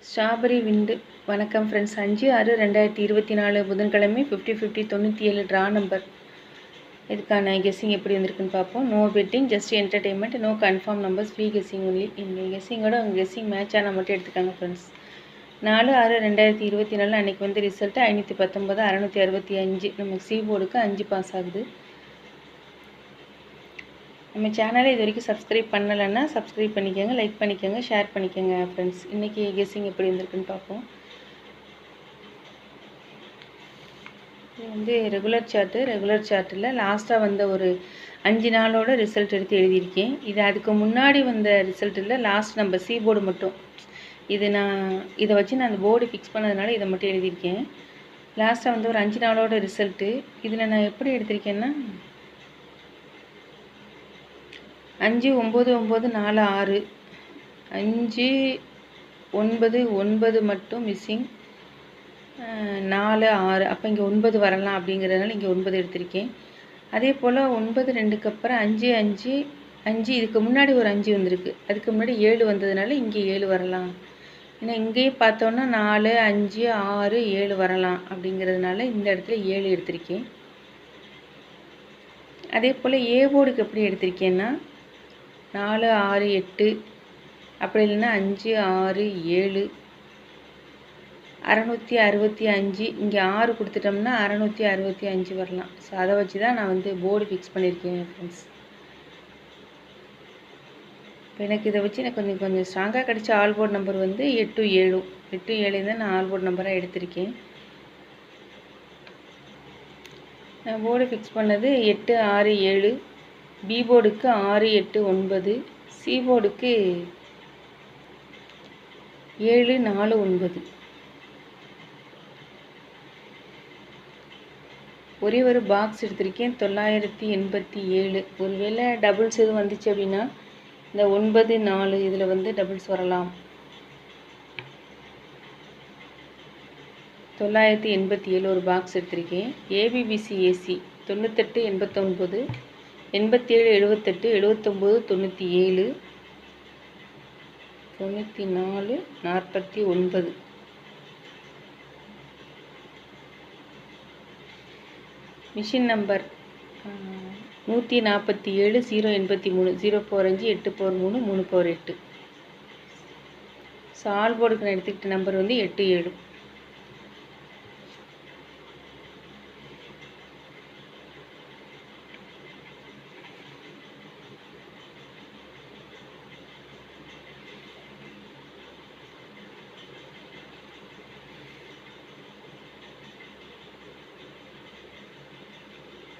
Strawberry விண்டு. வணக்கம் friends. 5/6/2024 புதன்கிழமை 50/50 97 draw number. இதுக்கான கெஸ்ஸிங் எப்படி வந்திருக்குன்னு பார்ப்போம். No betting, just entertainment, no confirm numbers, free guessing only. இந்த கெஸ்ஸிங்கோட உங்கள் கெஸ்ஸிங் மேட்ச் ஆனால் மட்டும் எடுத்துக்காங்க ஃப்ரெண்ட்ஸ். 4/6/2024 அன்றைக்கி வந்து ரிசல்ட்டு 519 665. நமக்கு சி போர்டுக்கு 5 பாஸ் ஆகுது. நம்ம சேனலை இது வரைக்கும் சப்ஸ்கிரைப் பண்ணலைன்னா சப்ஸ்கிரைப் பண்ணிக்கோங்க, லைக் பண்ணிக்கோங்க, ஷேர் பண்ணிக்கோங்க ஃப்ரெண்ட்ஸ். இன்றைக்கி கெஸ்ஸிங் எப்படி வந்திருக்குன்னு பார்ப்போம். இது வந்து ரெகுலர் சார்ட்டில் லாஸ்ட்டாக வந்த ஒரு 5 நாளோட ரிசல்ட் எடுத்து எழுதியிருக்கேன். இது அதுக்கு முன்னாடி வந்த ரிசல்ட்டில் லாஸ்ட் நம்பர் சி போர்டு மட்டும். இதை வச்சு நான் அந்த போர்டு ஃபிக்ஸ் பண்ணதுனால இதை மட்டும் எழுதியிருக்கேன். லாஸ்ட்டாக வந்து ஒரு 5 நாளோட ரிசல்ட்டு. இதில் நான் எப்படி எடுத்திருக்கேன்னா 5/9/9/4 5/9/9 மட்டும் மிஸ்ஸிங், 4/6. அப்போ இங்கே 9 வரலாம் அப்படிங்கிறதுனால இங்கே 9 எடுத்திருக்கேன். அதே போல் 9/2க்கு அப்புறம் 5/5 இதுக்கு முன்னாடி ஒரு 5 வந்திருக்கு. அதுக்கு முன்னாடி 7 வந்ததுனால இங்கே 7 வரலாம். ஏன்னா இங்கேயும் பார்த்தோன்னா 4 5 6 7 வரலாம் அப்படிங்கிறதுனால இந்த இடத்துல 7 எடுத்திருக்கேன். அதே போல் ஏ போர்டுக்கு எப்படி எடுத்திருக்கேன்னா 4 6 8, அப்படி இல்லைன்னா 5 6 7 665. இங்கே 6 கொடுத்துட்டோம்னா 665 வரலாம். ஸோ அதை வச்சு தான் நான் வந்து போர்டு ஃபிக்ஸ் பண்ணியிருக்கேன் ஃப்ரெண்ட்ஸ். இப்போ எனக்கு இதை வச்சு எனக்கு கொஞ்சம் ஸ்ட்ராங்காக கிடச்ச ஆல் போர்டு நம்பர் வந்து 8 7. 8 7 தான் நான் ஆல் போர்டு நம்பராக எடுத்திருக்கேன். நான் போர்டு ஃபிக்ஸ் பண்ணது 8 6 7, பி போர்டுக்கு 6 8 9, சி போர்டுக்கு 7 4 9. ஒரே ஒரு பாக்ஸ் எடுத்திருக்கேன் 987. ஒருவேளை டபுள்ஸ் எதுவும் வந்துச்சு அப்படின்னா இந்த 9 4 இதில் வந்து டபுள்ஸ் வரலாம். 987 ஒரு பாக்ஸ் எடுத்திருக்கேன். ABBC AC 98 89 87 78 79 97 94 49. Machine number 147 083 045 8/3 3/8. So all போர்டுக்கு நான் எடுத்துக்கிட்ட நம்பர் வந்து 8 7.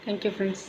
Thank you friends.